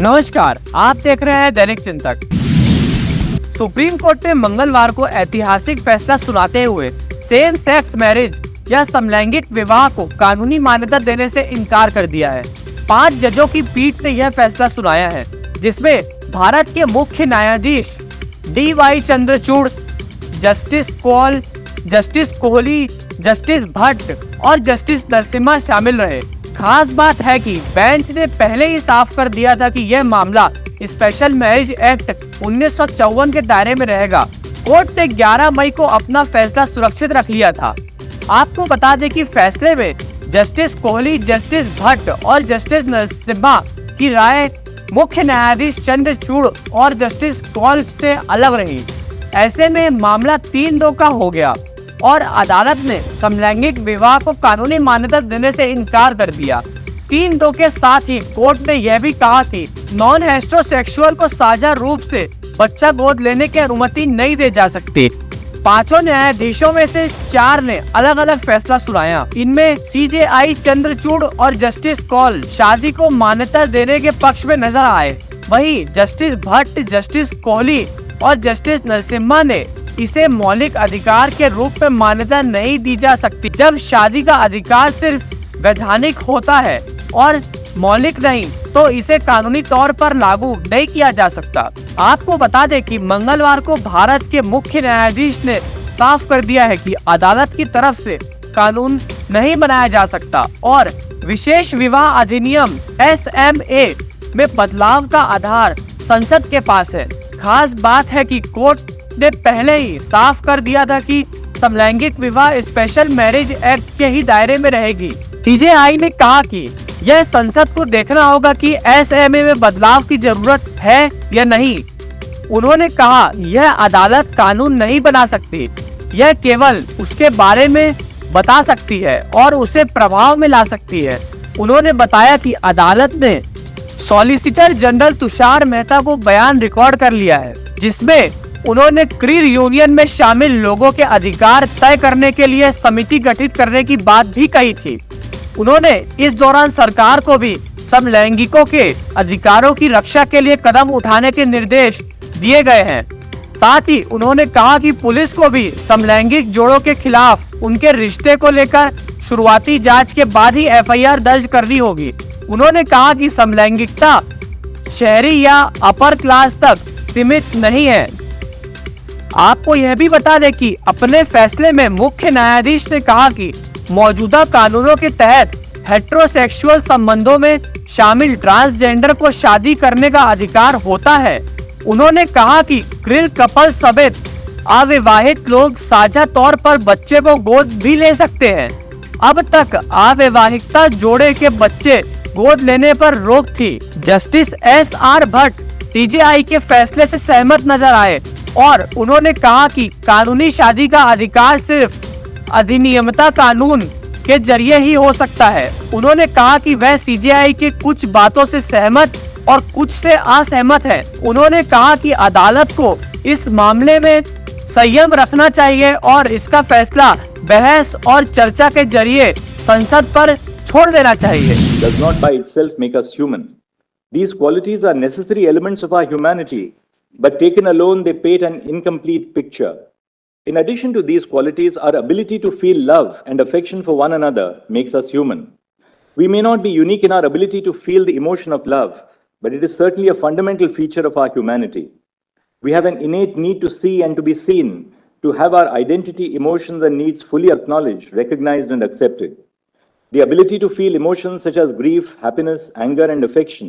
नमस्कार, आप देख रहे हैं दैनिक चिंतक। सुप्रीम कोर्ट ने मंगलवार को ऐतिहासिक फैसला सुनाते हुए सेम सेक्स मैरिज या समलैंगिक विवाह को कानूनी मान्यता देने से इनकार कर दिया है। 5 जजों की पीठ ने यह फैसला सुनाया है, जिसमें भारत के मुख्य न्यायाधीश DY Chandrachud, justice Kaul, justice Kohli, justice Bhatt और जस्टिस नरसिम्हा शामिल रहे। खास बात है कि बेंच ने पहले ही साफ कर दिया था कि यह मामला स्पेशल मैरिज एक्ट 1954 के दायरे में रहेगा। कोर्ट ने 11 मई को अपना फैसला सुरक्षित रख लिया था। आपको बता दें कि फैसले में जस्टिस कोहली, जस्टिस भट्ट और जस्टिस नरसिम्हा की राय मुख्य न्यायाधीश चंद्रचूड़ और जस्टिस कौल से अलग रही। ऐसे में मामला 3-2 का हो गया और अदालत ने समलैंगिक विवाह को कानूनी मान्यता देने से इनकार कर दिया। 3-2 के साथ ही कोर्ट ने यह भी कहा कि नॉन हेटेरोसेक्सुअल को साझा रूप से बच्चा गोद लेने की अनुमति नहीं दी जा सकती। 5 न्यायाधीशों में से 4 ने अलग अलग फैसला सुनाया। इनमें CJI चंद्रचूड़ और जस्टिस कौल शादी को मान्यता देने के पक्ष में नजर आए। वहीं जस्टिस भट्ट, जस्टिस कोहली और जस्टिस नरसिम्हा ने इसे मौलिक अधिकार के रूप में मान्यता नहीं दी जा सकती। जब शादी का अधिकार सिर्फ वैधानिक होता है और मौलिक नहीं, तो इसे कानूनी तौर पर लागू नहीं किया जा सकता। आपको बता दें कि मंगलवार को भारत के मुख्य न्यायाधीश ने साफ कर दिया है कि अदालत की तरफ से कानून नहीं बनाया जा सकता और विशेष विवाह अधिनियम SMA में बदलाव का आधार संसद के पास है। खास बात है कि कोर्ट ने पहले ही साफ कर दिया था कि समलैंगिक विवाह स्पेशल मैरिज एक्ट के ही दायरे में रहेगी। CJI ने कहा कि यह संसद को देखना होगा कि SMA में बदलाव की जरूरत है या नहीं। उन्होंने कहा यह अदालत कानून नहीं बना सकती, यह केवल उसके बारे में बता सकती है और उसे प्रभाव में ला सकती है। उन्होंने बताया कि अदालत ने सॉलिसिटर जनरल तुषार मेहता को बयान रिकॉर्ड कर लिया है, जिसमें उन्होंने क्रीर यूनियन में शामिल लोगों के अधिकार तय करने के लिए समिति गठित करने की बात भी कही थी। उन्होंने इस दौरान सरकार को भी समलैंगिकों के अधिकारों की रक्षा के लिए कदम उठाने के निर्देश दिए गए हैं। साथ ही उन्होंने कहा कि पुलिस को भी समलैंगिक जोड़ों के खिलाफ उनके रिश्ते को लेकर शुरुआती जांच के बाद ही FIR दर्ज करनी होगी। उन्होंने कहा कि समलैंगिकता शहरी या अपर क्लास तक सीमित नहीं है। आपको यह भी बता दें कि अपने फैसले में मुख्य न्यायाधीश ने कहा कि मौजूदा कानूनों के तहत हेटेरोसेक्सुअल संबंधों में शामिल ट्रांसजेंडर को शादी करने का अधिकार होता है। उन्होंने कहा कि क्वीर कपल समेत अविवाहित लोग साझा तौर पर बच्चे को गोद भी ले सकते हैं। अब तक अविवाहिता जोड़े के बच्चे गोद लेने पर रोक थी। जस्टिस SR भट्ट CJI के फैसले से सहमत नजर आए और उन्होंने कहा कि कानूनी शादी का अधिकार सिर्फ अधिनियमता कानून के जरिए ही हो सकता है। उन्होंने कहा कि वह CJI के कुछ बातों से सहमत और कुछ से असहमत है। उन्होंने कहा कि अदालत को इस मामले में संयम रखना चाहिए और इसका फैसला बहस और चर्चा के जरिए संसद पर छोड़ देना चाहिए। Does not by itself make us human. These qualities are necessary elements of our humanity, but taken alone they paint an incomplete picture. In addition to these qualities, our ability to feel love and affection for one another makes us human. We may not be unique in our ability to feel the emotion of love, but it is certainly a fundamental feature of our humanity. We have an innate need to see and to be seen, to have our identity, emotions, and needs fully acknowledged, recognized, and accepted. The ability to feel emotions such as grief, happiness, anger, and affection,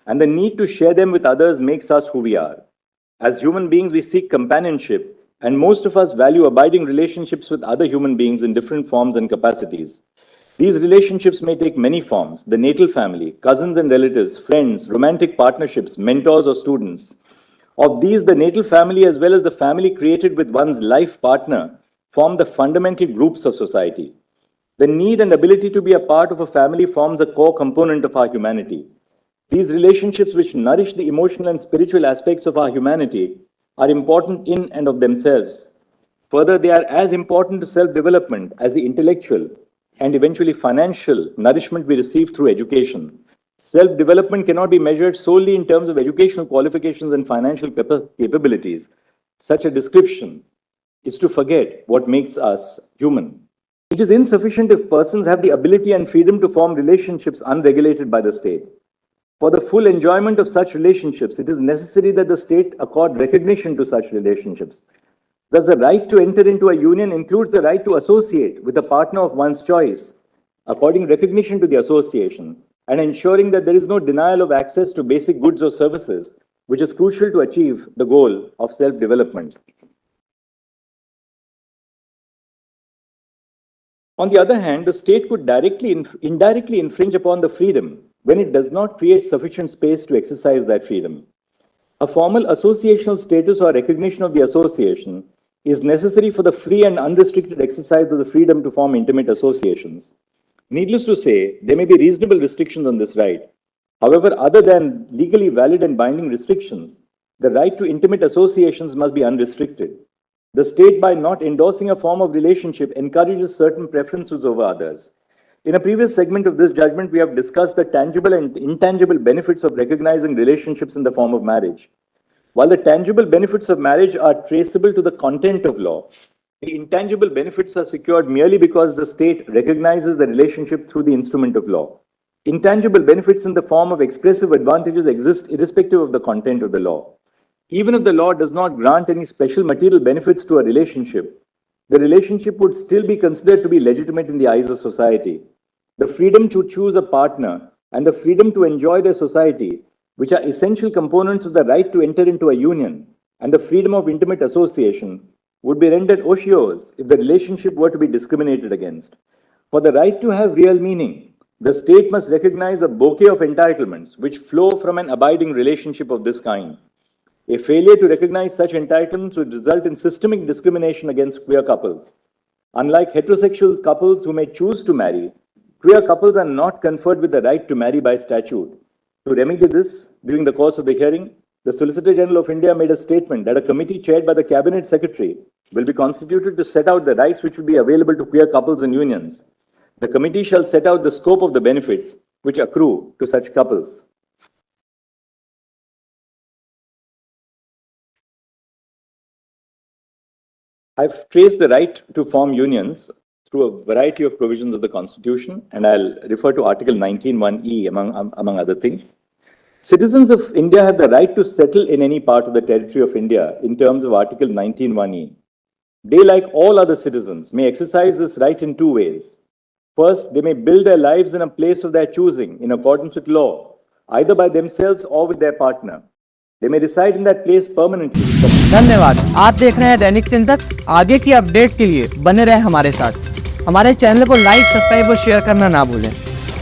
and the need to share them with others makes us who we are. As human beings, we seek companionship, and most of us value abiding relationships with other human beings in different forms and capacities. These relationships may take many forms: the natal family, cousins and relatives, friends, romantic partnerships, mentors or students. Of these, the natal family as well as the family created with one's life partner form the fundamental groups of society. The need and ability to be a part of a family forms a core component of our humanity. These relationships, which nourish the emotional and spiritual aspects of our humanity, are important in and of themselves. Further, they are as important to self-development as the intellectual and eventually financial nourishment we receive through education. Self-development cannot be measured solely in terms of educational qualifications and financial capabilities. Such a description is to forget what makes us human. It is insufficient if persons have the ability and freedom to form relationships unregulated by the state. For the full enjoyment of such relationships, it is necessary that the state accord recognition to such relationships. Thus, the right to enter into a union includes the right to associate with a partner of one's choice, according recognition to the association, and ensuring that there is no denial of access to basic goods or services, which is crucial to achieve the goal of self-development. On the other hand, the state could indirectly infringe upon the freedom when it does not create sufficient space to exercise that freedom. A formal associational status or recognition of the association is necessary for the free and unrestricted exercise of the freedom to form intimate associations. Needless to say, there may be reasonable restrictions on this right. However, other than legally valid and binding restrictions, the right to intimate associations must be unrestricted. The state, by not endorsing a form of relationship, encourages certain preferences over others. In a previous segment of this judgment, we have discussed the tangible and intangible benefits of recognizing relationships in the form of marriage. While the tangible benefits of marriage are traceable to the content of law, the intangible benefits are secured merely because the state recognizes the relationship through the instrument of law. Intangible benefits in the form of expressive advantages exist irrespective of the content of the law. Even if the law does not grant any special material benefits to a relationship, the relationship would still be considered to be legitimate in the eyes of society. The freedom to choose a partner and the freedom to enjoy their society, which are essential components of the right to enter into a union, and the freedom of intimate association, would be rendered odious if the relationship were to be discriminated against. For the right to have real meaning, the state must recognize a bouquet of entitlements which flow from an abiding relationship of this kind. A failure to recognize such entitlements would result in systemic discrimination against queer couples. Unlike heterosexual couples who may choose to marry, queer couples are not conferred with the right to marry by statute. To remedy this, during the course of the hearing, the Solicitor General of India made a statement that a committee chaired by the Cabinet Secretary will be constituted to set out the rights which will be available to queer couples and unions. The committee shall set out the scope of the benefits which accrue to such couples. I've traced the right to form unions through a variety of provisions of the Constitution, and I'll refer to Article 19(1)(e) among other things. Citizens of India have the right to settle in any part of the territory of India in terms of Article 19(1)(e). They, like all other citizens, may exercise this right in two ways. First, they may build their lives in a place of their choosing in accordance with law, either by themselves or with their partner. They may reside in that place permanently. धन्यवाद। आप देख रहे हैं दैनिक चिंतक। आगे की update के लिए बने रहे हमारे साथ। हमारे चैनल को लाइक, सब्सक्राइब और शेयर करना ना भूलें।